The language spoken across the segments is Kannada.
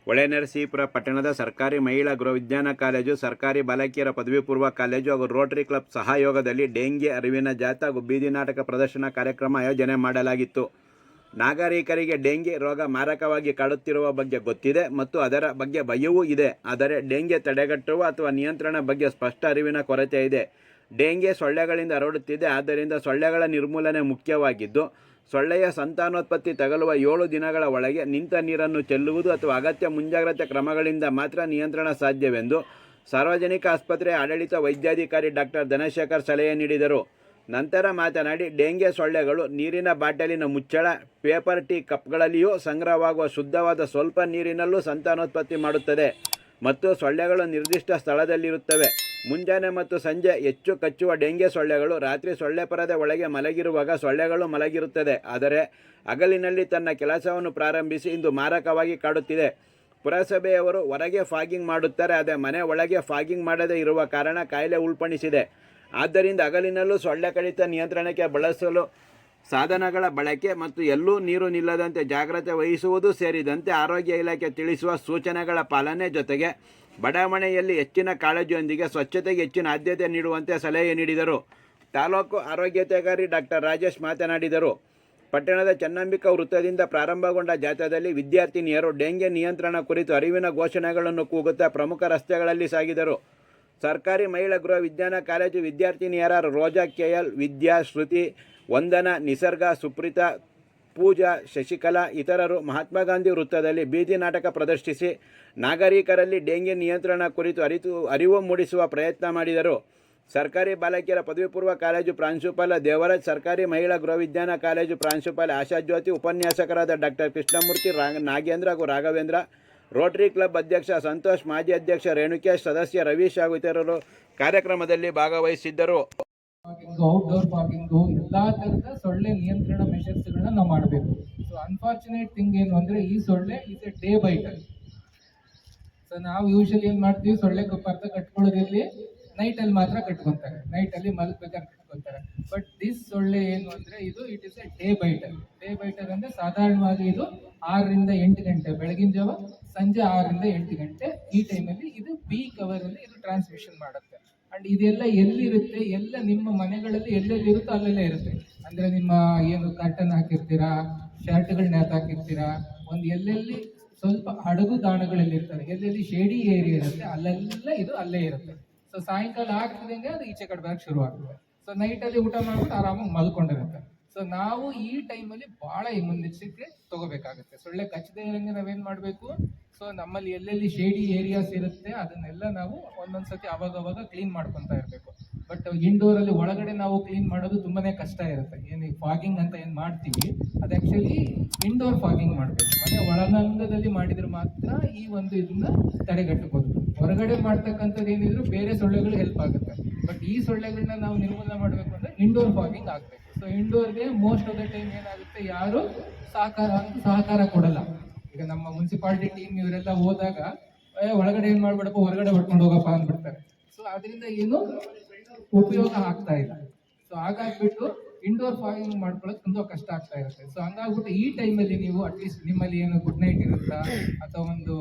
ಹೊಳೆನರಸೀಪುರ ಪಟ್ಟಣದ ಸರ್ಕಾರಿ ಮಹಿಳಾ ಗೃಹವಿಜ್ಞಾನ ಕಾಲೇಜು, ಸರ್ಕಾರಿ ಬಾಲಕಿಯರ ಪದವಿ ಪೂರ್ವ ಕಾಲೇಜು ಹಾಗೂ ರೋಟರಿ ಕ್ಲಬ್ ಸಹಯೋಗದಲ್ಲಿ ಡೆಂಗಿ ಅರಿವಿನ ಜಾಥಾ ಹಾಗೂ ಬೀದಿ ನಾಟಕ ಪ್ರದರ್ಶನ ಕಾರ್ಯಕ್ರಮ ಆಯೋಜನೆ ಮಾಡಲಾಗಿತ್ತು. ನಾಗರಿಕರಿಗೆ ಡೆಂಗಿ ರೋಗ ಮಾರಕವಾಗಿ ಕಾಡುತ್ತಿರುವ ಬಗ್ಗೆ ಗೊತ್ತಿದೆ ಮತ್ತು ಅದರ ಬಗ್ಗೆ ಭಯವೂ ಇದೆ. ಆದರೆ ಡೆಂಗಿ ತಡೆಗಟ್ಟುವ ಅಥವಾ ನಿಯಂತ್ರಣ ಬಗ್ಗೆ ಸ್ಪಷ್ಟ ಅರಿವಿನ ಕೊರತೆ ಇದೆ. ಡೆಂಗಿ ಸೊಳ್ಳೆಗಳಿಂದ ಹರಡುತ್ತಿದೆ. ಆದ್ದರಿಂದ ಸೊಳ್ಳೆಗಳ ನಿರ್ಮೂಲನೆ ಮುಖ್ಯವಾಗಿದ್ದು, ಸೊಳ್ಳೆಯ ಸಂತಾನೋತ್ಪತ್ತಿ ತಗುಲುವ 7 ದಿನಗಳ ಒಳಗೆ ನಿಂತ ನೀರನ್ನು ಚೆಲ್ಲುವುದು ಅಥವಾ ಅಗತ್ಯ ಮುಂಜಾಗ್ರತೆ ಕ್ರಮಗಳಿಂದ ಮಾತ್ರ ನಿಯಂತ್ರಣ ಸಾಧ್ಯವೆಂದು ಸಾರ್ವಜನಿಕ ಆಸ್ಪತ್ರೆಯ ಆಡಳಿತ ವೈದ್ಯಾಧಿಕಾರಿ ಡಾಕ್ಟರ್ ಧನಶೇಖರ್ ಸಲಹೆ ನೀಡಿದರು. ನಂತರ ಮಾತನಾಡಿ, ಡೆಂಗಿ ಸೊಳ್ಳೆಗಳು ನೀರಿನ ಬಾಟಲಿನ ಮುಚ್ಚಳ, ಪೇಪರ್ ಟೀ ಕಪ್ಗಳಲ್ಲಿಯೂ ಸಂಗ್ರಹವಾಗುವ ಶುದ್ಧವಾದ ಸ್ವಲ್ಪ ನೀರಿನಲ್ಲೂ ಸಂತಾನೋತ್ಪತ್ತಿ ಮಾಡುತ್ತದೆ ಮತ್ತು ಸೊಳ್ಳೆಗಳು ನಿರ್ದಿಷ್ಟ ಸ್ಥಳದಲ್ಲಿರುತ್ತವೆ. ಮುಂಜಾನೆ ಮತ್ತು ಸಂಜೆ ಹೆಚ್ಚು ಕಚ್ಚುವ ಡೆಂಗಿ ಸೊಳ್ಳೆಗಳು ರಾತ್ರಿ ಸೊಳ್ಳೆ ಪರದೆ ಒಳಗೆ ಮಲಗಿರುವಾಗ ಸೊಳ್ಳೆಗಳು ಮಲಗಿರುತ್ತದೆ. ಆದರೆ ಹಗಲಿನಲ್ಲಿ ತನ್ನ ಕೆಲಸವನ್ನು ಪ್ರಾರಂಭಿಸಿ ಇಂದು ಮಾರಕವಾಗಿ ಕಾಡುತ್ತಿದೆ. ಪುರಸಭೆಯವರು ಹೊರಗೆ ಫಾಗಿಂಗ್ ಮಾಡುತ್ತಾರೆ, ಆದರೆ ಮನೆ ಒಳಗೆ ಫಾಗಿಂಗ್ ಮಾಡದೇ ಇರುವ ಕಾರಣ ಕಾಯಿಲೆ ಉಲ್ಪಣಿಸಿದೆ. ಆದ್ದರಿಂದ ಹಗಲಿನಲ್ಲೂ ಸೊಳ್ಳೆ ಕಡಿತ ನಿಯಂತ್ರಣಕ್ಕೆ ಬಳಸಲು ಸಾಧನಗಳ ಬಳಕೆ ಮತ್ತು ಎಲ್ಲೂ ನೀರು ನಿಲ್ಲದಂತೆ ಜಾಗ್ರತೆ ವಹಿಸುವುದು ಸೇರಿದಂತೆ ಆರೋಗ್ಯ ಇಲಾಖೆ ತಿಳಿಸುವ ಸೂಚನೆಗಳ ಪಾಲನೆ ಜೊತೆಗೆ ಬಡಾವಣೆಯಲ್ಲಿ ಹೆಚ್ಚಿನ ಕಾಳಜಿಯೊಂದಿಗೆ ಸ್ವಚ್ಛತೆಗೆ ಹೆಚ್ಚಿನ ಆದ್ಯತೆ ನೀಡುವಂತೆ ಸಲಹೆ ನೀಡಿದರು. ತಾಲೂಕು ಆರೋಗ್ಯಾಧಿಕಾರಿ ಡಾಕ್ಟರ್ ರಾಜೇಶ್ ಮಾತನಾಡಿದರು. ಪಟ್ಟಣದ ಚೆನ್ನಂಬಿಕಾ ವೃತ್ತದಿಂದ ಪ್ರಾರಂಭಗೊಂಡ ಜಾಥಾದಲ್ಲಿ ವಿದ್ಯಾರ್ಥಿನಿಯರು ಡೆಂಗಿ ನಿಯಂತ್ರಣ ಕುರಿತು ಅರಿವಿನ ಘೋಷಣೆಗಳನ್ನು ಕೂಗುತ್ತಾ ಪ್ರಮುಖ ರಸ್ತೆಗಳಲ್ಲಿ ಸಾಗಿದರು. ಸರ್ಕಾರಿ ಮಹಿಳಾ ಗೃಹ ವಿಜ್ಞಾನ ಕಾಲೇಜು ವಿದ್ಯಾರ್ಥಿನಿಯರಾದ ರೋಜಾ ಕೆಎಲ್, ವಿದ್ಯಾ, ಶ್ರುತಿ, ವಂದನಾ, ನಿಸರ್ಗ, ಸುಪ್ರೀತಾ, ಪೂಜಾ, ಶಶಿಕಲಾ ಇತರರು ಮಹಾತ್ಮ ಗಾಂಧಿ ವೃತ್ತದಲ್ಲಿ ಬೀದಿ ನಾಟಕ ಪ್ರದರ್ಶಿಸಿ ನಾಗರಿಕರಲ್ಲಿ ಡೆಂಗಿ ನಿಯಂತ್ರಣ ಕುರಿತು ಅರಿವು ಮೂಡಿಸುವ ಪ್ರಯತ್ನ ಮಾಡಿದರು. ಸರ್ಕಾರಿ ಬಾಲಕಿಯರ ಪದವಿ ಪೂರ್ವ ಕಾಲೇಜು ಪ್ರಾಂಶುಪಾಲ ದೇವರಾಜ್, ಸರ್ಕಾರಿ ಮಹಿಳಾ ಗೃಹ ವಿಜ್ಞಾನ ಕಾಲೇಜು ಪ್ರಾಂಶುಪಾಲ ಆಶಾಜ್ಯೋತಿ, ಉಪನ್ಯಾಸಕರಾದ ಡಾಕ್ಟರ್ ಕೃಷ್ಣಮೂರ್ತಿ, ನಾಗೇಂದ್ರ ಹಾಗೂ ರಾಘವೇಂದ್ರ, ರೋಟರಿ ಕ್ಲಬ್ ಅಧ್ಯಕ್ಷ ಸಂತೋಷ್, ಮಾಜಿ ಅಧ್ಯಕ್ಷ ರೇಣುಕೇಶ್, ಸದಸ್ಯ ರವೀಶ್ ಹಾಗೂ ಇತರರು ಕಾರ್ಯಕ್ರಮದಲ್ಲಿ ಭಾಗವಹಿಸಿದ್ದರು. ಔಟ್ಡೋರ್ ಫಾಗಿಂಗು ಎಲ್ಲಾ ತರದ ಸೊಳ್ಳೆ ನಿಯಂತ್ರಣ ಮೆಷರ್ಸ್ಗಳನ್ನ ನಾವು ಮಾಡಬೇಕು. ಸೊ ಅನ್ಫಾರ್ಚುನೇಟ್ ಥಿಂಗ್ ಏನು ಅಂದ್ರೆ ಈ ಸೊಳ್ಳೆ ಇಸ್ ಎ ಡೇ ಬೈಟರ್. ಸೊ ನಾವು ಯೂಶಲಿ ಏನ್ ಮಾಡ್ತೀವಿ, ಸೊಳ್ಳೆ ಪರ್ದ ಕಟ್ಕೊಳ್ಳೋದ್ರಲ್ಲಿ ನೈಟ್ ಅಲ್ಲಿ ಮಾತ್ರ ಕಟ್ಕೊಂತಾರೆ, ನೈಟ್ ಅಲ್ಲಿ ಮಲಗ್ಬೇಕಾದ್ರೆ ಕಟ್ಕೊಂತಾರೆ. ಬಟ್ ದಿಸ್ ಸೊಳ್ಳೆ ಏನು ಅಂದ್ರೆ it is a day biter. Day biter ಅಂದ್ರೆ ಸಾಧಾರಣವಾಗಿ ಇದು 6 ರಿಂದ 8 ಗಂಟೆ ಬೆಳಗಿನ ಜಾವ, ಸಂಜೆ 6 ರಿಂದ 8 ಗಂಟೆ ಈ ಟೈಮಲ್ಲಿ ಇದು ಪೀಕ್ ಅವರ್ ಅಲ್ಲಿ ಇದು ಟ್ರಾನ್ಸ್ಮಿಷನ್ ಮಾಡುತ್ತೆ. ಅಂಡ್ ಇದೆಲ್ಲ ಎಲ್ಲಿರುತ್ತೆ, ಎಲ್ಲ ನಿಮ್ಮ ಮನೆಗಳಲ್ಲಿ ಎಲ್ಲೆಲ್ಲಿ ಇರುತ್ತೋ ಅಲ್ಲೆಲ್ಲ ಇರುತ್ತೆ. ಅಂದ್ರೆ ನಿಮ್ಮ ಏನು ಕರ್ಟನ್ ಹಾಕಿರ್ತೀರಾ, ಶರ್ಟ್ಗಳನ್ನ ನೇತಾಕಿರ್ತೀರಾ, ಒಂದು ಎಲ್ಲೆಲ್ಲಿ ಸ್ವಲ್ಪ ಹಡಗು ತಾಣಗಳಲ್ಲಿ ಇರ್ತದೆ, ಎಲ್ಲೆಲ್ಲಿ ಶೇಡಿ ಏರಿಯಾ ಇರುತ್ತೆ ಅಲ್ಲೆಲ್ಲ ಇದು ಅಲ್ಲೇ ಇರುತ್ತೆ. ಸೊ ಸಾಯಂಕಾಲ ಆಗ್ತಿದಂಗೆ ಅದು ಈಚೆ ಕಡೆ ಬರಕ್ಕೆ ಶುರು ಆಗ್ತದೆ. ಸೊ ನೈಟಲ್ಲಿ ಊಟ ಮಾಡ್ಬಿಟ್ಟು ಆರಾಮಾಗಿ ಮಲ್ಕೊಂಡಿರುತ್ತೆ. ಸೊ ನಾವು ಈ ಟೈಮಲ್ಲಿ ಬಹಳ ಮುನ್ನೆಚ್ಚರಿಕೆ ತಗೋಬೇಕಾಗುತ್ತೆ. ಸೊಳ್ಳೆ ಕಚ್ಚದೆ ಇರಂಗೆ ನಾವೇನ್ ಮಾಡಬೇಕು, ಸೊ ನಮ್ಮಲ್ಲಿ ಎಲ್ಲೆಲ್ಲಿ ಶೇಡಿ ಏರಿಯಾಸ್ ಇರುತ್ತೆ ಅದನ್ನೆಲ್ಲ ನಾವು ಒಂದೊಂದ್ಸತಿ ಅವಾಗ ಕ್ಲೀನ್ ಮಾಡ್ಕೊತಾ ಇರಬೇಕು. ಬಟ್ ಇಂಡೋರ್ ಅಲ್ಲಿ ಒಳಗಡೆ ನಾವು ಕ್ಲೀನ್ ಮಾಡೋದು ತುಂಬಾನೇ ಕಷ್ಟ ಇರುತ್ತೆ. ಏನು ಫಾಗಿಂಗ್ ಅಂತ ಏನ್ ಮಾಡ್ತೀವಿ ಅದು ಆಕ್ಚುಲಿ ಇಂಡೋರ್ ಫಾಗಿಂಗ್ ಮಾಡಬೇಕು. ಮನೆ ಒಳಗಂಗದಲ್ಲಿ ಮಾಡಿದ್ರೆ ಮಾತ್ರ ಈ ಒಂದು ಇದನ್ನ ತಡೆಗಟ್ಟಬಹುದು. ಹೊರಗಡೆ ಮಾಡ್ತಕ್ಕಂಥದ್ದು ಏನಿದ್ರು ಬೇರೆ ಸೊಳ್ಳೆಗಳು ಹೆಲ್ಪ್ ಆಗುತ್ತೆ. ಬಟ್ ಈ ಸೊಳ್ಳೆಗಳನ್ನ ನಾವು ನಿರ್ಮೂಲನೆ ಮಾಡಬೇಕು ಅಂದ್ರೆ ಇಂಡೋರ್ ಫಾಗಿಂಗ್ ಆಗ್ಬೇಕು. ಸೊ ಇಂಡೋರ್ಗೆ ಮೋಸ್ಟ್ ಆಫ್ ದ ಟೈಮ್ ಏನಾಗುತ್ತೆ, ಯಾರು ಸಹಕಾರ ಕೊಡಲ್ಲ. ಈಗ ನಮ್ಮ ಮುನ್ಸಿಪಾಲಿಟಿ ಟೀಮ್ ಇವರೆಲ್ಲ ಹೋದಾಗ ಒಳಗಡೆ ಏನ್ ಮಾಡ್ಬೇಡಪ್ಪ, ಹೊರಗಡೆ ಹೊಡ್ಕೊಂಡು ಹೋಗಪ್ಪ ಅಂದ್ಬಿಡ್ತಾರೆ. ಸೊ ಅದರಿಂದ ಏನು ಉಪಯೋಗ ಆಗ್ತಾ ಇಲ್ಲ. ಸೊ ಹಾಗಾಗ್ಬಿಟ್ಟು ಇಂಡೋರ್ ಫಾಗಿಂಗ್ ಮಾಡ್ಕೊಳ್ಳೋದು ತುಂಬಾ ಕಷ್ಟ ಆಗ್ತಾ ಇರುತ್ತೆ. ಸೊ ಹಂಗಾಗ್ಬಿಟ್ಟು ಈ ಟೈಮಲ್ಲಿ ನೀವು ಅಟ್ಲೀಸ್ಟ್ ನಿಮ್ಮಲ್ಲಿ ಏನು ಗುಡ್ ನೈಟ್ ಇರುತ್ತಾ ಅಥವಾ ಒಂದು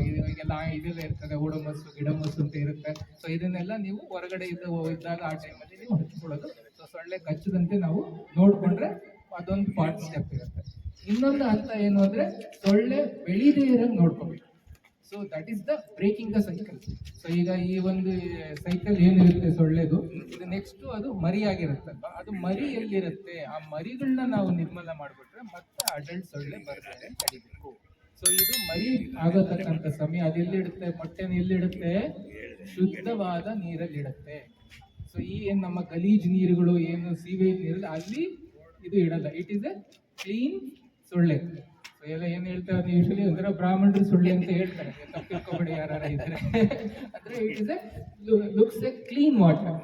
ಈಗೆಲ್ಲ ಇದೆಲ್ಲ ಇರ್ತದೆ, ಓಡೋಮಸ್ಸು ಗಿಡಮಸ್ಸು ಅಂತ ಇರುತ್ತೆ. ಸೊ ಇದನ್ನೆಲ್ಲ ನೀವು ಹೊರಗಡೆ ಇದ್ದಾಗ ಆ ಟೈಮಲ್ಲಿ ನೀವು ಹಚ್ಕೊಳ್ಳೋದು. ಸೊ ಸೊಳ್ಳೆ ಕಚ್ಚದಂತೆ ನಾವು ನೋಡ್ಕೊಂಡ್ರೆ ಅದೊಂದು ಪಾರ್ಟ್ ಸ್ಟೆಪ್ ಇರುತ್ತೆ. ಇನ್ನೊಂದು ಹಂತ ಏನು ಅಂದ್ರೆ ಸೊಳ್ಳೆ ಬೆಳೀದೇ ಇರೋಂಗೆ ನೋಡ್ಕೋಬೇಕು. So that is the breaking the cycle. So ಈಗ ಈ ಒಂದು ಸೈಕಲ್ ಏನಿರುತ್ತೆ ಸೊಳ್ಳೆದು, ಇದು ನೆಕ್ಸ್ಟ್ ಅದು ಮರಿಯಾಗಿರುತ್ತಲ್ವ, ಅದು ಮರಿ ಎಲ್ಲಿರುತ್ತೆ ಆ ಮರಿಗಳನ್ನ ನಾವು ನಿರ್ಮೂಲನೆ ಮಾಡಿಬಿಟ್ರೆ ಮತ್ತೆ ಅಡಲ್ಟ್ ಸೊಳ್ಳೆ ಬರ್ತಾರೆ ತಡಿಬೇಕು. ಸೊ ಇದು ಮರಿ ಆಗತಕ್ಕಂಥ ಸಮಯ ಅದೆಲ್ಲಿಡುತ್ತೆ, ಮೊಟ್ಟೆನ ಎಲ್ಲಿಡುತ್ತೆ, ಶುದ್ಧವಾದ ನೀರಲ್ಲಿಡುತ್ತೆ. ಸೊ ಈ ಏನು ನಮ್ಮ ಗಲೀಜ್ ನೀರುಗಳು ಏನು ಸೀವೇಜ್ ನೀರಲ್ಲಿ ಅಲ್ಲಿ ಇದು ಇಡಲ್ಲ. ಇಟ್ ಈಸ್ ಎ ಕ್ಲೀನ್ ಸೊಳ್ಳೆ. ಸೊ ಎಲ್ಲ ಏನ್ ಹೇಳ್ತಾರೆ ಯೂಶಲಿ ಅಂದ್ರೆ ಬ್ರಾಹ್ಮಣರು ಸೊಳ್ಳೆ ಅಂತ ಹೇಳ್ತಾರೆ, ತಪ್ಪಿರ್ಕೊಬೇಡಿ ಯಾರು ಇದ್ರೆ. ಅಂದ್ರೆ it is A looks A clean water.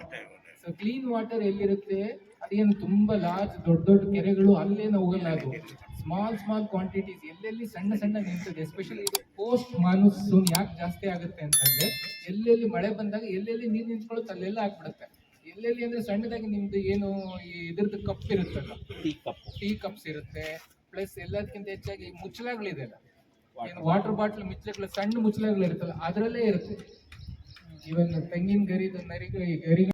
So clean water ಎಲ್ಲಿರುತ್ತೆ, ಅದೇನು ತುಂಬಾ ಲಾರ್ಜ್ ದೊಡ್ಡ ಕೆರೆಗಳು ಅಲ್ಲೇನು ಹೋಗಲ್ಲ. ಅದು ಸ್ಮಾಲ್ ಕ್ವಾಂಟಿಟೀಸ್ ಎಲ್ಲೆಲ್ಲಿ ಸಣ್ಣ ನಿಂತದೆ. ಎಸ್ಪೆಷಲಿ ಇದು ಪೋಸ್ಟ್ ಮಾನ್ಸೂನ್ ಯಾಕೆ ಜಾಸ್ತಿ ಆಗುತ್ತೆ ಅಂತಂದ್ರೆ ಎಲ್ಲೆಲ್ಲಿ ಮಳೆ ಬಂದಾಗ ಎಲ್ಲೆಲ್ಲಿ ನೀರು ನಿಂತ್ಕೊಳ್ಳುತ್ತೆ ಅಲ್ಲೆಲ್ಲ ಆಗ್ಬಿಡುತ್ತೆ. ಎಲ್ಲೆಲ್ಲಿ ಅಂದ್ರೆ ಸಣ್ಣದಾಗಿ ನಿಮ್ದು ಏನು ಇದ್ರದ್ದು ಕಪ್ ಇರುತ್ತಲ್ಲ, ಟೀ ಕಪ್ಸ್ ಇರುತ್ತೆ. ಪ್ಲಸ್ ಎಲ್ಲದಕ್ಕಿಂತ ಹೆಚ್ಚಾಗಿ ಮುಚ್ಚಳಗಳಿದೆಲ್ಲ, ವಾಟರ್ ಬಾಟ್ಲ್ ಮುಚ್ಚಳಗಳು ಸಣ್ಣ ಮುಚ್ಚಳಗಳು ಇರುತ್ತಲ್ಲ ಅದರಲ್ಲೇ ಇರುತ್ತೆ. ಇವನ್ ತೆಂಗಿನ ಗರಿದು ನರಿಗ ಗರಿ